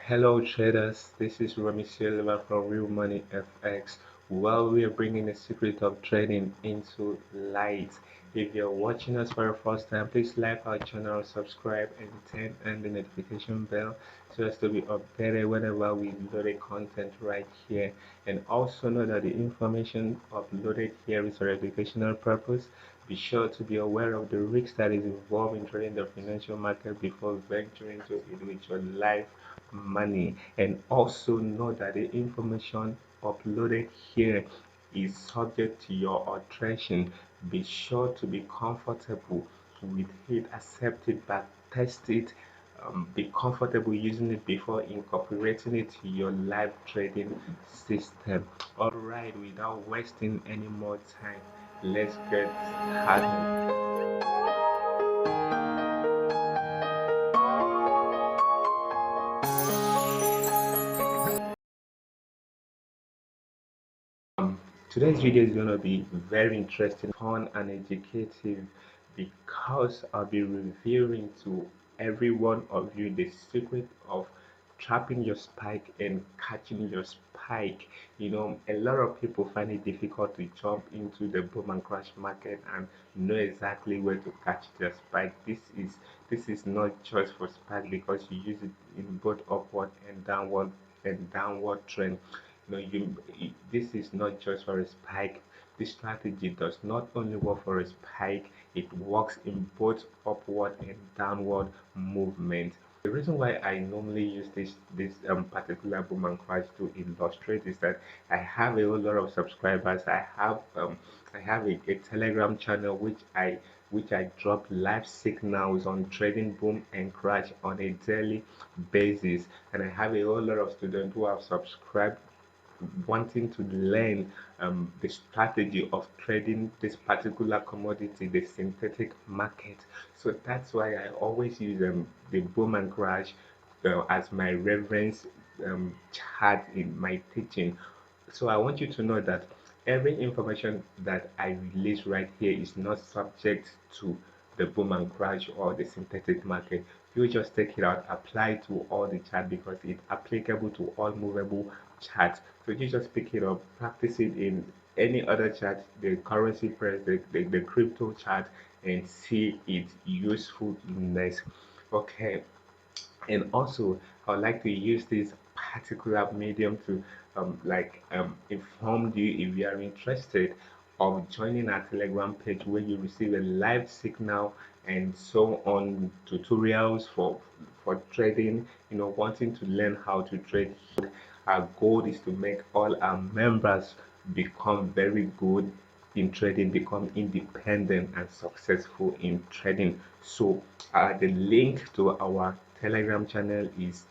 Hello traders, this is Remy Silva from realMONEYfx. Well, we are bringing the secret of trading into light. If you're watching us for the first time, please like our channel, subscribe, and turn on the notification bell so as to be updated whenever we load a content right here. And also know that the information uploaded here is for educational purpose. Be sure to be aware of the risks that is involved in trading the financial market before venturing to it with your life money, and also know that the information uploaded here is subject to your alteration. Be sure to be comfortable with it, accept it, but test it. Be comfortable using it before incorporating it to your live trading system. All right, without wasting any more time, let's get started. Today's video is going to be very interesting, fun, and educative because I'll be revealing to every one of you the secret of trapping your spike and catching your spike. A lot of people find it difficult to jump into the boom and crash market and know exactly where to catch their spike. This is not just for spike because you use it in both upward and downward trend. This is not just for a spike. This strategy does not only work for a spike, it works in both upward and downward movement. The reason why I normally use this particular boom and crash to illustrate is that I have a whole lot of subscribers. I have a Telegram channel which I drop live signals on trading boom and crash on a daily basis, and I have a whole lot of students who have subscribed wanting to learn the strategy of trading this particular commodity, the synthetic market. So that's why I always use the boom and crash as my reference chart in my teaching. So I want you to know that every information that I release right here is not subject to the boom and crash or the synthetic market. You just take it out, apply it to all the chart because it's applicable to all movable charts. So you just pick it up, practice it in any other chart, the currency price, the crypto chart, and see its usefulness. Okay, and also I would like to use this particular medium to inform you if you are interested of joining our Telegram page where you receive a live signal and so on tutorials for trading, wanting to learn how to trade. Our goal is to make all our members become very good in trading, become independent and successful in trading. So the link to our Telegram channel is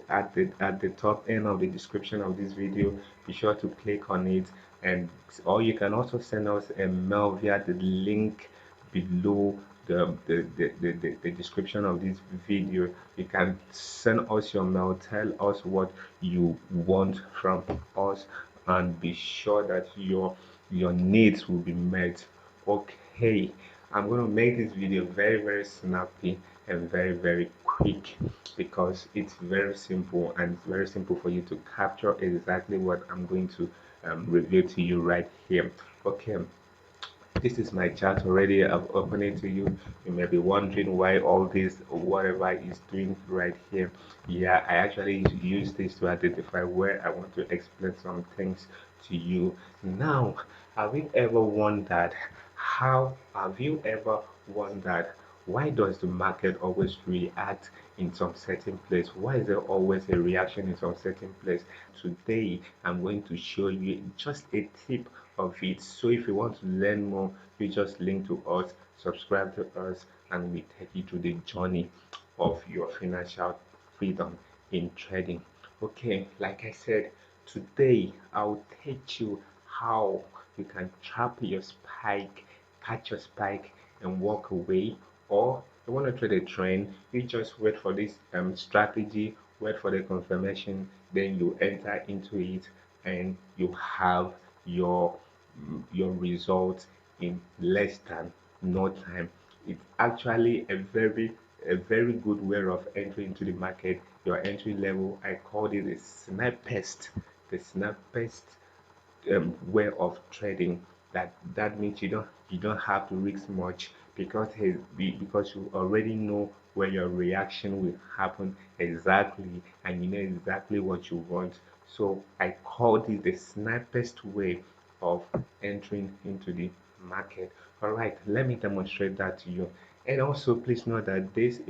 at the top end of the description of this video. Be sure to click on it, and or you can also send us a mail via the link below the description of this video. You can send us your mail, tell us what you want from us, and be sure that your needs will be met. Okay, I'm going to make this video very snappy and very quick because it's very simple, and it's very simple for you to capture exactly what I'm going to reveal to you right here. Okay, this is my chart already. I've opened it to you. You may be wondering why all this whatever is doing right here. Yeah, I actually use this to identify where I want to explain some things to you. Now, have you ever wondered why does the market always react in some certain place? Why is there always a reaction in some certain place? Today I'm going to show you just a tip of it. So if you want to learn more, you just link to us, subscribe to us, and we take you to the journey of your financial freedom in trading. Okay, like I said, today I'll teach you how you can trap your spike, catch your spike, and walk away. Or you want to trade a trend, you just wait for this strategy, wait for the confirmation, then you enter into it, and you have your your results in less than no time. It's actually a very a very good way of entering into the market. Your entry level, I called it the snapest way of trading. That means you don't have to risk much, because you already know where your reaction will happen exactly, and you know exactly what you want. So I call it the snapest way of entering into the market. All right, let me demonstrate that to you. And also, please know that this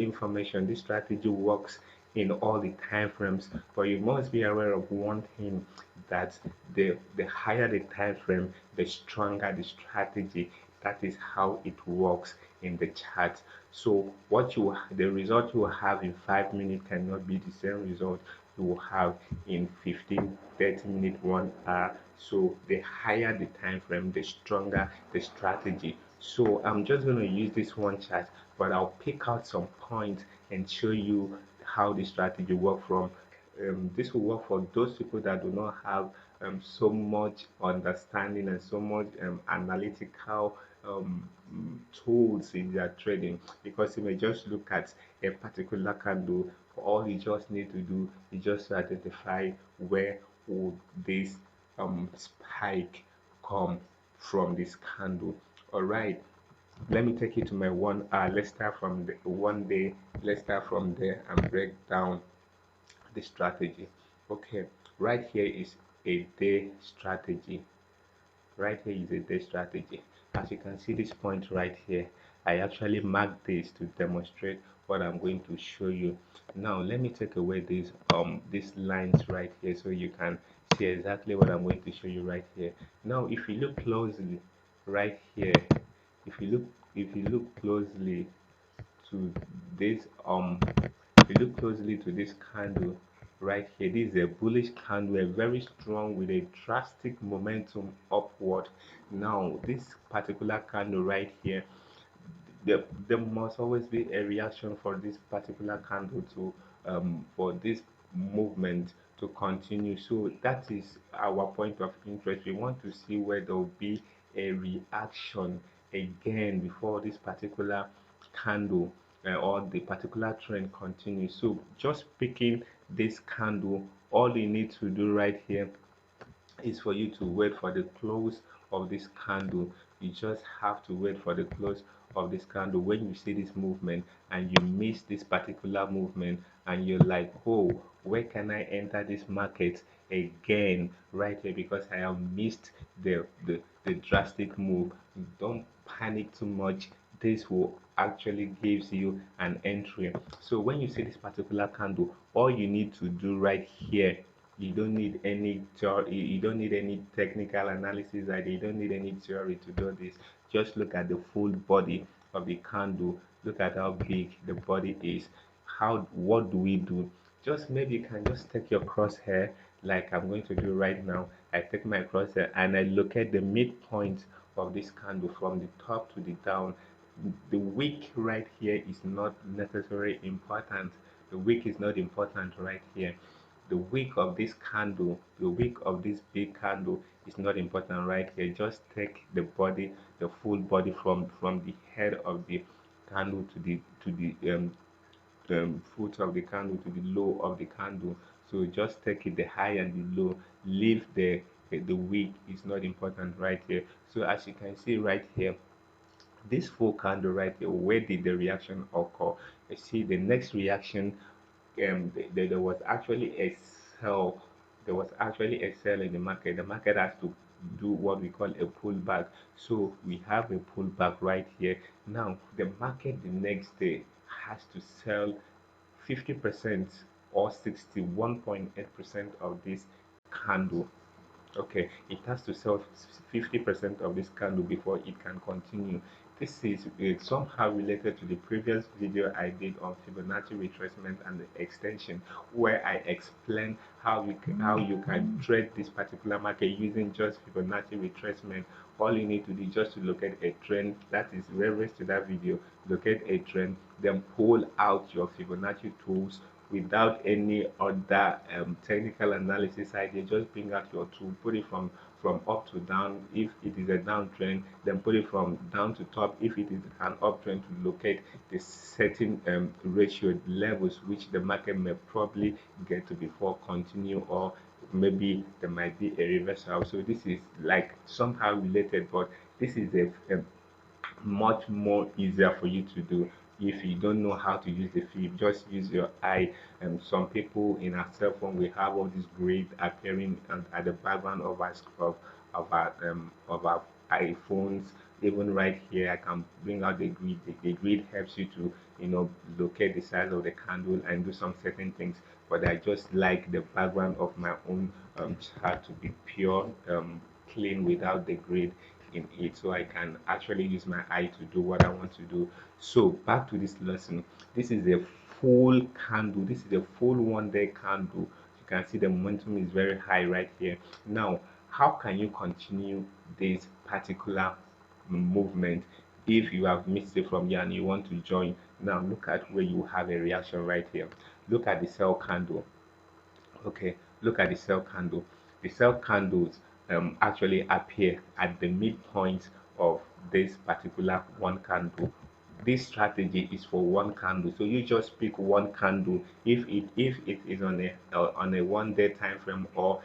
strategy works in all the time frames, but you must be aware of one thing, that the higher the time frame, the stronger the strategy. That is how it works in the chart. So the result you will have in 5 minutes cannot be the same result you will have in 15, 30 minutes, 1 hour. So the higher the time frame, the stronger the strategy. So I'm just going to use this one chart, but I'll pick out some points and show you how the strategy work from. This will work for those people that do not have so much understanding and so much analytical tools in their trading, because you may just look at a particular candle. All you just need to do is just to identify where would this spike come from this candle. All right, let me take you to my 1 hour. Let's start from the 1 day. Let's start from there and break down the strategy. Okay, right here is a day strategy. Right here is a day strategy. As you can see, this point right here, I actually marked this to demonstrate what I'm going to show you. Now let me take away these lines right here, so you can see exactly what I'm going to show you right here. Now if you look closely right here, if you look if you look closely to this if you look closely to this candle right here, this is a bullish candle, a very strong with a drastic momentum upward. Now this particular candle right here, there must always be a reaction for this particular candle to for this movement to continue. So that is our point of interest. We want to see where there will be a reaction again before this particular candle or the particular trend continues. So just picking this candle, all you need to do right here is for you to wait for the close of this candle. You just have to wait for the close of this candle. When you see this movement and you miss this particular movement, and you're like, oh, where can I enter this market again right here, because I have missed the drastic move. Don't panic too much. This will actually gives you an entry. So when you see this particular candle, all you need to do right here, you don't need any theory, you don't need any technical analysis, and you don't need any theory to do this. Just look at the full body of the candle. Look at how big the body is. What do we do? Just maybe you can just take your crosshair, like I'm going to do right now. I take my crosshair and I look at the midpoint of this candle from the top to the down. The wick right here is not necessarily important. The wick is not important right here. The wick of this candle, the wick of this big candle is not important right here. Just take the body, the full body from the head of the candle to the foot of the candle to the low of the candle. So just take it, the high and the low. Leave the wick is not important right here. So as you can see right here, this full candle right here, where did the reaction occur? You see the next reaction, there was actually a sell. There was actually a sell in the market. The market has to do what we call a pullback. So we have a pullback right here. Now the market the next day has to sell 50% or 61.8% of this candle. Okay, it has to sell 50% of this candle before it can continue. This is somehow related to the previous video I did on Fibonacci retracement and the extension, where I explained how you can trade this particular market using just Fibonacci retracement. All you need to do is just to locate a trend. That is reference to that video. Locate a trend, then pull out your Fibonacci tools without any other technical analysis idea. Just bring out your tool, put it from up to down if it is a downtrend, then put it from down to top if it is an uptrend, to locate the certain ratio levels which the market may probably get to before continue, or maybe there might be a reversal. So this is like somehow related, but this is a much more easier for you to do. If you don't know how to use the fib, just use your eye. And some people in our cell phone, we have all this grid appearing at the background of our iPhones. Even right here, I can bring out the grid. The grid helps you to locate the size of the candle and do some certain things. But I just like the background of my own chart to be pure, clean, without the grid in it, so I can actually use my eye to do what I want to do. So back to this lesson. This is a full candle. This is a full 1 day candle. You can see the momentum is very high right here. Now, how can you continue this particular movement if you have missed it from here and you want to join? Now look at where you have a reaction right here. Look at the sell candle. Okay, look at the sell candle. The sell candles actually appear at the midpoint of this particular one candle. This strategy is for one candle, so you just pick one candle. If it is on a 1 day time frame, or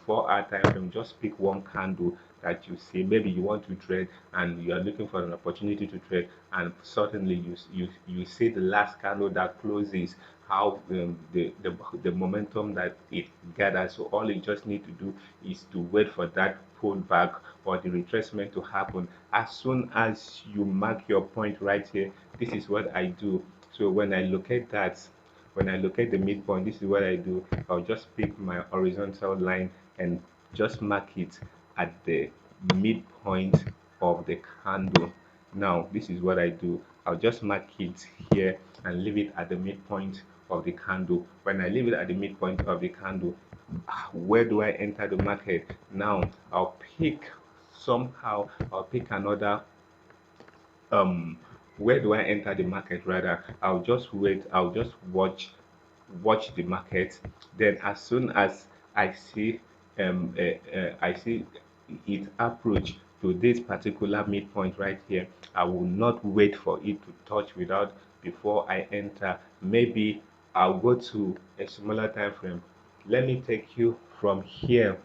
4 hour time frame, just pick one candle that you see. Maybe you want to trade and you are looking for an opportunity to trade, and certainly you see the last candle that closes, how the momentum that it gathers. So all you just need to do is to wait for that pullback or the retracement to happen. As soon as you mark your point right here, this is what I do. So when I locate that, when I locate the midpoint, this is what I do. I'll just pick my horizontal line and just mark it at the midpoint of the candle. Now this is what I do. I'll just mark it here and leave it at the midpoint of the candle. When I leave it at the midpoint of the candle, where do I enter the market? Now I'll pick another where do I enter the market? Rather, I'll just wait. I'll just watch the market. Then as soon as I see it approach to this particular midpoint right here, I will not wait for it to touch without before I enter. Maybe I'll go to a smaller time frame. Let me take you from here.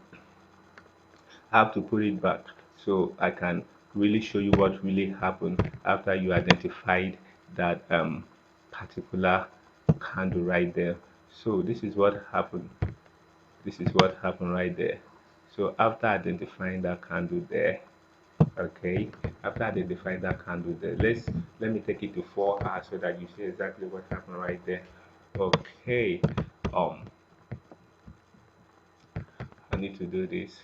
I have to put it back so I can really show you what really happened after you identified that particular candle right there. So this is what happened. This is what happened right there. So after identifying that candle there, okay, after identifying that candle there, let me take it to 4 hours so that you see exactly what happened right there. Okay, um I need to do this.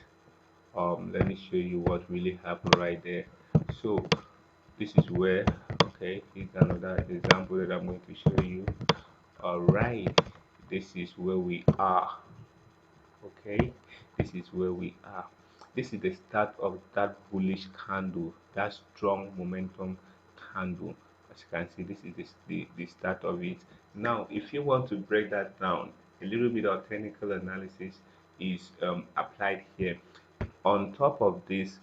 Let me show you what really happened right there. So this is where, okay, here's another example that I'm going to show you. All right, this is where we are. Okay, this is where we are. This is the start of that bullish candle, that strong momentum candle. As you can see, this is the start of it. Now if you want to break that down, a little bit of technical analysis is applied here. On top of this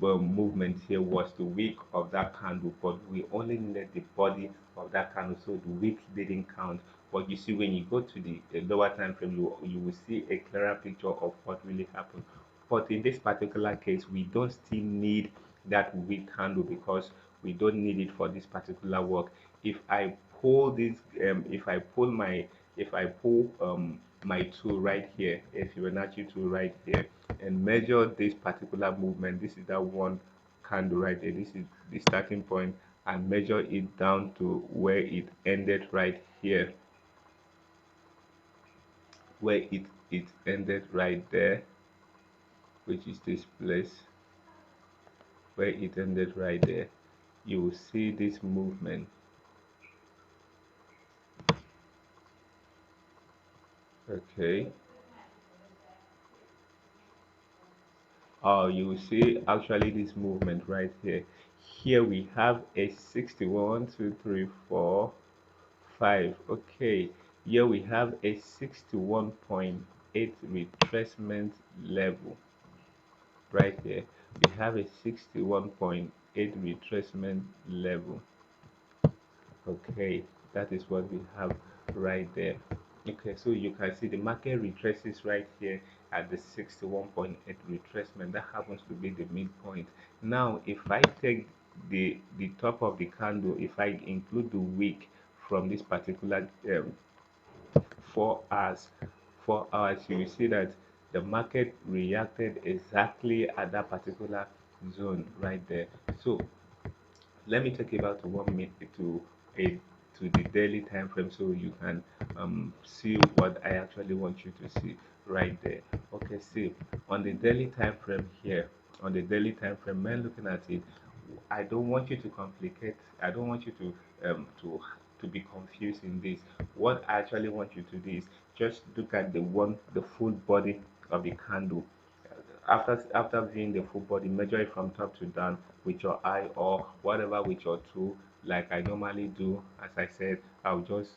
movement here was the wick of that candle, but we only needed the body of that candle, so the wick didn't count. But you see, when you go to the lower time frame, you will see a clearer picture of what really happened. But in this particular case, we don't still need that wick candle because we don't need it for this particular work. If I pull this, if I pull my tool right here, a Fibonacci tool right here, and measure this particular movement, this is that one candle right there, this is the starting point, and measure it down to where it ended right here, where it ended right there, which is this place, where it ended right there. You will see this movement. Okay, you will see actually this movement right here. Here we have a 61, 2, 3, 4, 5. Okay, here we have a 61.8 retracement level. Right here we have a 61.8 retracement level. Okay, that is what we have right there. Okay, so you can see the market retraces right here at the 61.8 retracement. That happens to be the midpoint. Now if I take the top of the candle, if I include the wick from this particular 4 hours, 4 hours, you will see that the market reacted exactly at that particular zone right there. So let me take you back to 1 minute a to the daily time frame, so you can see what I actually want you to see right there. Okay, see, on the daily time frame here, on the daily time frame, when looking at it, I don't want you to complicate. I don't want you to be confused in this. What I actually want you to do is just look at the full body of the candle. After viewing the full body, measure it from top to down with your eye or whatever with your tool, like I normally do. As I said, I'll just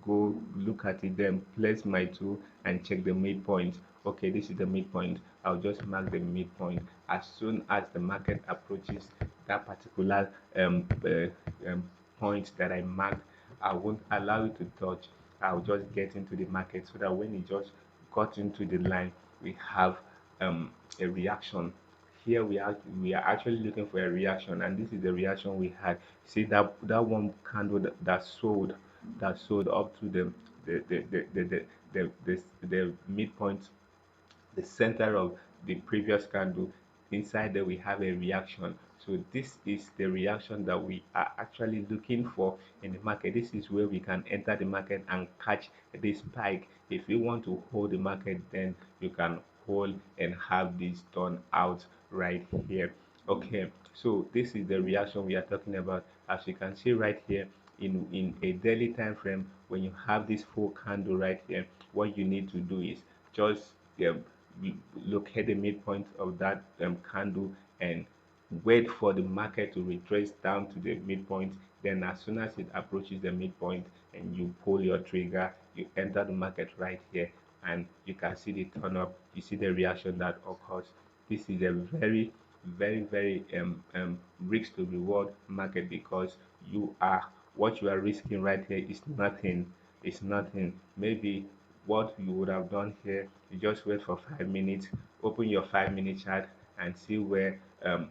go look at it, then place my tool and check the midpoint. Okay, this is the midpoint. I'll just mark the midpoint. As soon as the market approaches that particular point that I marked, I won't allow it to touch. I'll just get into the market, so that when it just got into the line, we have a reaction. Here we are actually looking for a reaction, and this is the reaction we had. See that one candle that sold up to the midpoint, the center of the previous candle. Inside there we have a reaction. So this is the reaction that we are actually looking for in the market. This is where we can enter the market and catch this spike. If you want to hold the market, then you can hold and have this turn out right here. Okay, so this is the reaction we are talking about. As you can see right here, in a daily time frame, when you have this full candle right here, what you need to do is just locate the midpoint of that candle and wait for the market to retrace down to the midpoint. Then as soon as it approaches the midpoint and you pull your trigger, you enter the market right here, and you can see the turn up. You see the reaction that occurs. This is a very very risk to reward market, because you are what you are risking right here is nothing. It's nothing. Maybe what you would have done here, you just wait for 5 minutes, open your 5 minute chart and see where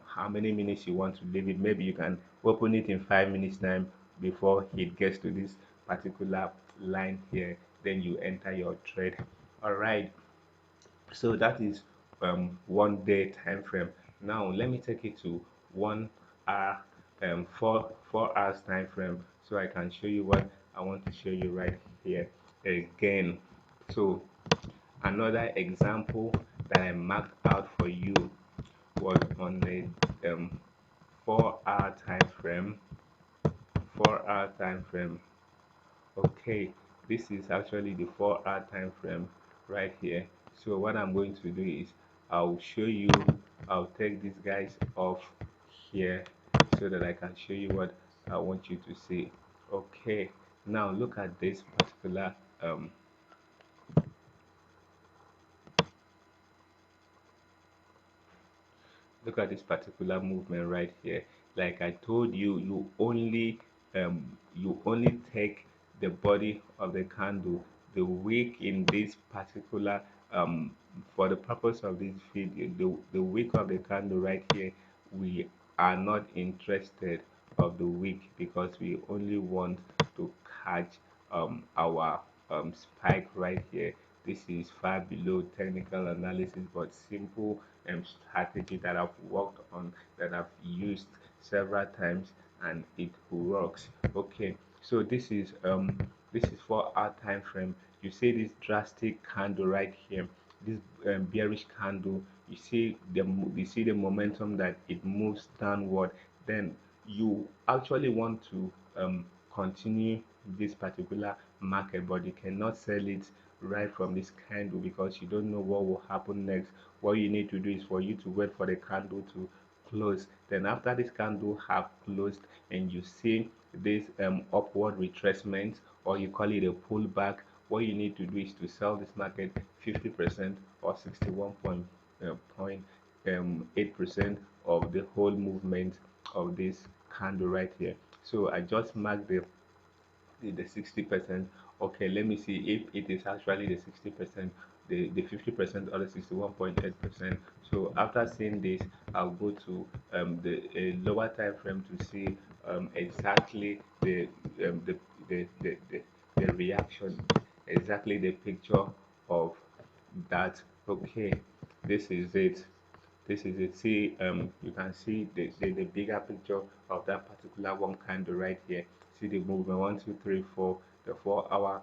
how many minutes you want to leave it. Maybe you can open it in 5 minutes time before it gets to this particular line here, then you enter your trade. All right, so that is 1 day time frame. Now let me take it to 1 hour, 4 hours time frame, so I can show you what I want to show you right here again. So another example that I marked out for you was on a 4 hour time frame. 4 hour time frame. Okay, this is actually the 4 hour time frame right here. So what I'm going to do is I'll show you, I'll take these guys off here so that I can show you what I want you to see. Okay, now look at this particular look at this particular movement right here. Like I told you, you only take the body of the candle, the wick in this particular for the purpose of this video, the wick of the candle right here. We are not interested of the wick, because we only want to catch our spike right here. This is far below technical analysis, but simple strategy that I've worked on, that I've used several times, and it works. Okay, so this is 4 hour time frame. You see this drastic candle right here, this bearish candle. You see the momentum that it moves downward. Then you actually want to continue this particular market, but you cannot sell it right from this candle, because you don't know what will happen next. What you need to do is for you to wait for the candle to close. Then after this candle have closed and you see this upward retracement or you call it a pullback, what you need to do is to sell this market 50% or 61.8% of the whole movement of this candle right here. So I just marked the 60%. Okay, let me see if it is actually the 60%, the 50% or the 61.8%. So after seeing this, I'll go to the lower time frame to see exactly the reaction, exactly the picture of that. Okay, this is it. This is it. See, you can see the bigger picture of that particular one candle right here. See the movement, 1 2 3 4, the 4 hour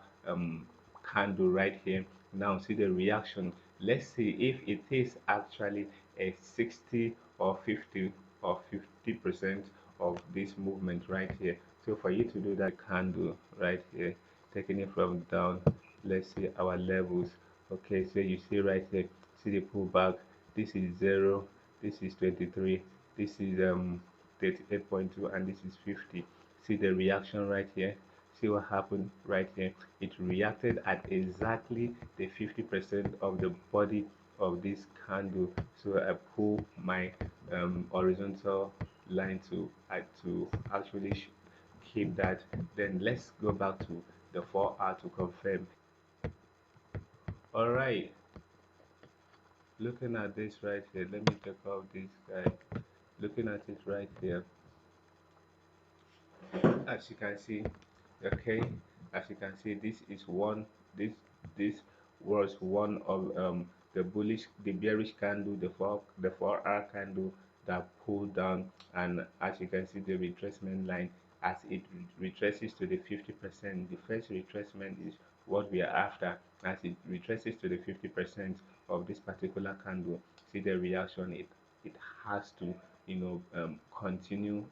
candle right here. Now see the reaction. Let's see if it is actually a 60 or 50 or 50% of this movement right here. So for you to do that candle right here, taking it from down, let's see our levels. Okay, so you see right here, see the pullback. This is 0, this is 23, this is 38.2, and this is 50. See the reaction right here. See what happened right here. It reacted at exactly the 50% of the body of this candle. So I pull my horizontal line to actually keep that. Then let's go back to the 4 hour to confirm. All right, looking at this right here, let me check out this guy. Looking at it right here, as you can see, okay, as you can see, this is one, this was one of the bearish candle, the 4 hour candle that pulled down. And as you can see, the retracement line, as it retraces to the 50%, the first retracement is what we are after. As it retraces to the 50% of this particular candle, see the reaction. It has to, continue.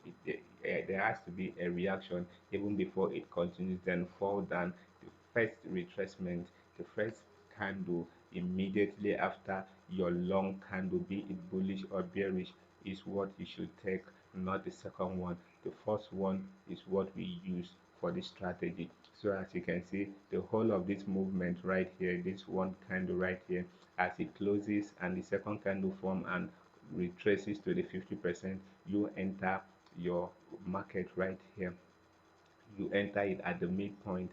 There has to be a reaction even before it continues, then fall down. The first retracement, the first candle immediately after your long candle, be it bullish or bearish, is what you should take, not the second one. The first one is what we use for this strategy. So as you can see, the whole of this movement right here, this one candle right here, as it closes and the second candle form and retraces to the 50%, you enter your market right here. You enter it at the midpoint,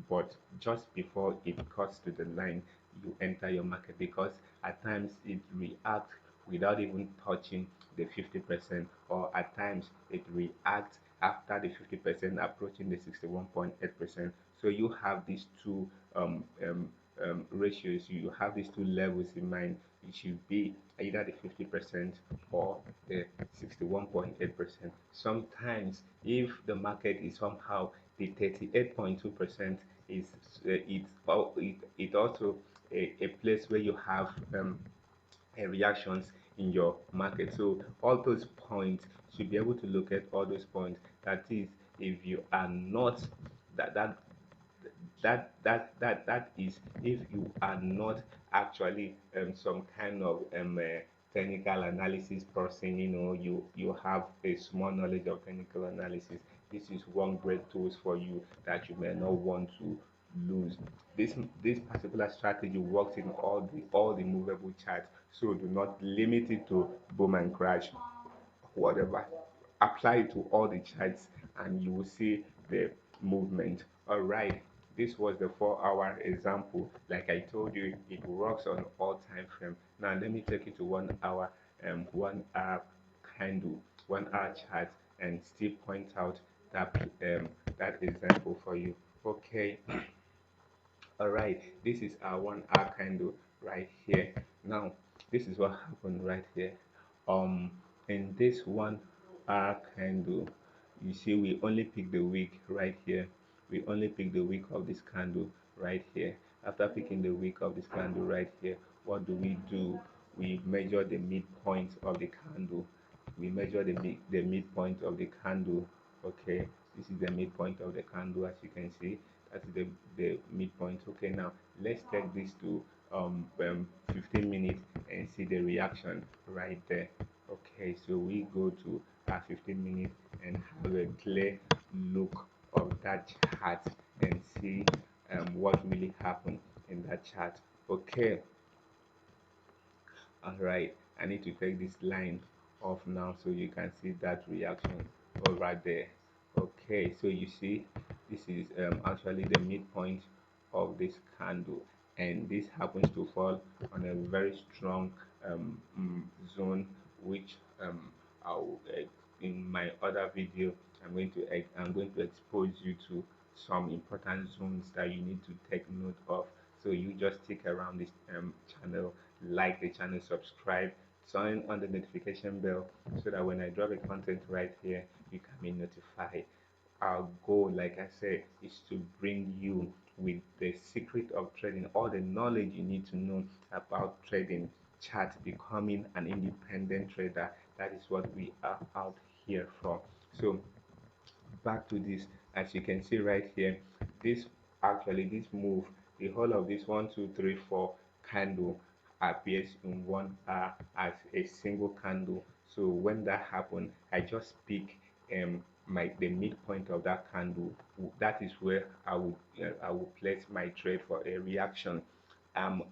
but just before it cuts to the line, you enter your market, because at times it reacts without even touching the 50%, or at times it reacts after the 50% approaching the 61.8%. So you have these two ratios, you have these two levels in mind. It should be either the 50% or the 61.8%. Sometimes, if the market is somehow the 38.2%, is it also a place where you have reactions in your market. So all those points, should be able to locate all those points. That is, if you are not that that that is, if you are not actually some kind of technical analysis person, you have a small knowledge of technical analysis, this is one great tools for you that you may not want to lose. This particular strategy works in all the movable charts, so do not limit it to boom and crash, whatever. Apply it to all the charts and you will see the movement. All right, this was the 4 hour example. Like I told you, it works on all time frame. Now let me take you to 1 hour, 1 hour candle, 1 hour chart, and still point out that example for you. Okay. All right, this is our 1 hour candle right here. Now this is what happened right here. um in this 1 hour candle, you see we only pick the wick right here. We only pick the wick of this candle right here. After picking the wick of this candle right here, what do? We measure the midpoint of the candle. We measure the midpoint of the candle. Okay, this is the midpoint of the candle, as you can see. That's the midpoint. Okay, now let's take this to 15 minutes and see the reaction right there. Okay, so we go to our 15 minutes and have a clear look of that chart and see what really happened in that chart. Okay, all right, I need to take this line off now so you can see that reaction over there. Okay, so you see this is actually the midpoint of this candle, and this happens to fall on a very strong zone, which I'll, in my other video I'm going to expose you to some important zones that you need to take note of. So you just stick around this channel, like the channel, subscribe, turn on the notification bell so that when I drop a content right here, you can be notified. Our goal, like I said, is to bring you with the secret of trading, all the knowledge you need to know about trading, chart, becoming an independent trader. That is what we are out here for. So back to this, as you can see right here, this this move, the whole of this 1 2 3 4 candle appears in 1 hour as a single candle. So when that happened, I just pick the midpoint of that candle. That is where I will place my trade for a reaction. I'm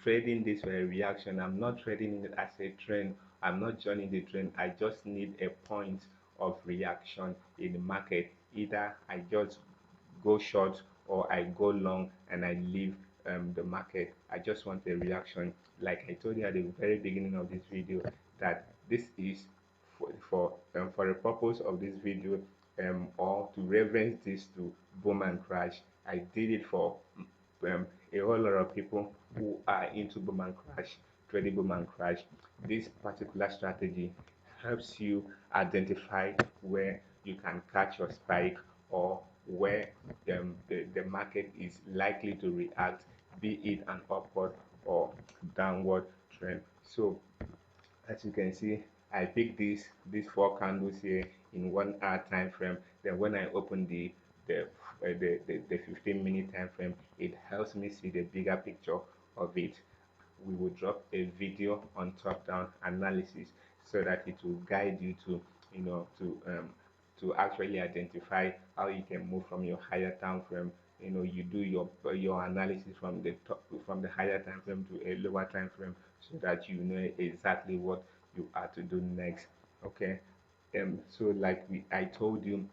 trading this for a reaction. I'm not trading it as a trend. I'm not joining the trend. I just need a point of reaction in the market. Either I just go short or I go long and I leave the market. I just want a reaction. Like I told you at the very beginning of this video, that this is for the purpose of this video, or to reference this to boom and crash. I did it for a whole lot of people who are into boom and crash, trading boom and crash. This particular strategy helps you identify where you can catch your spike, or where the market is likely to react, be it an upward or downward trend. So as you can see, I picked these four candles here in 1 hour time frame. Then when I open the 15-minute time frame, it helps me see the bigger picture of it. We will drop a video on top down analysis so that it will guide you to, to actually identify how you can move from your higher time frame. You do your analysis from the higher time frame to a lower time frame, so that you know exactly what you are to do next. Okay, so like I told you,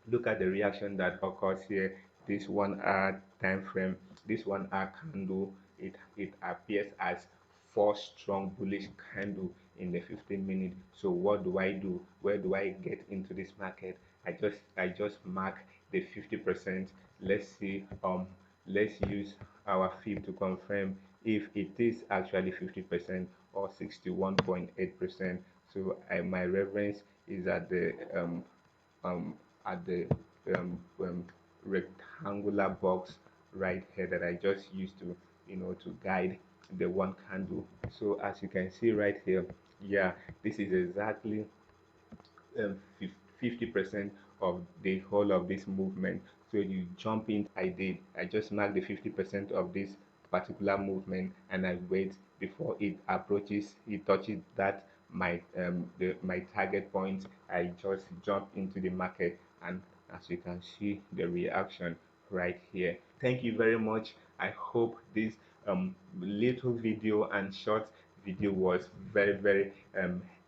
look at the reaction that occurs here. This 1 hour time frame, this 1 hour candle, it appears as four strong bullish candle in the 15 minute. So what do I do? Where do I get into this market? I just mark the 50%. Let's see, let's use our fib to confirm if it is actually 50% or 61.8%. So my reference is um, at the rectangular box right here that I just used to, to guide the one candle. So as you can see right here, yeah, this is exactly 50% of the whole of this movement. So you jump in. I just mark the 50% of this particular movement, and I wait before it touches that my target point. I just jump into the market, and as you can see the reaction right here. Thank you very much. I hope this little video and short video was very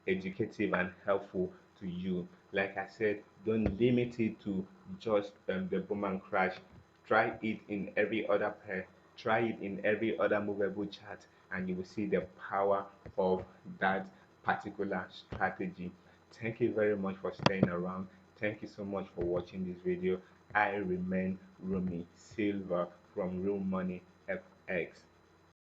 educative and helpful to you. Like I said, don't limit it to just the boom and crash. Try it in every other pair. Try it in every other movable chart, and you will see the power of that particular strategy. Thank you very much for staying around. Thank you so much for watching this video. I remain Rumi Silver from Real Money FX.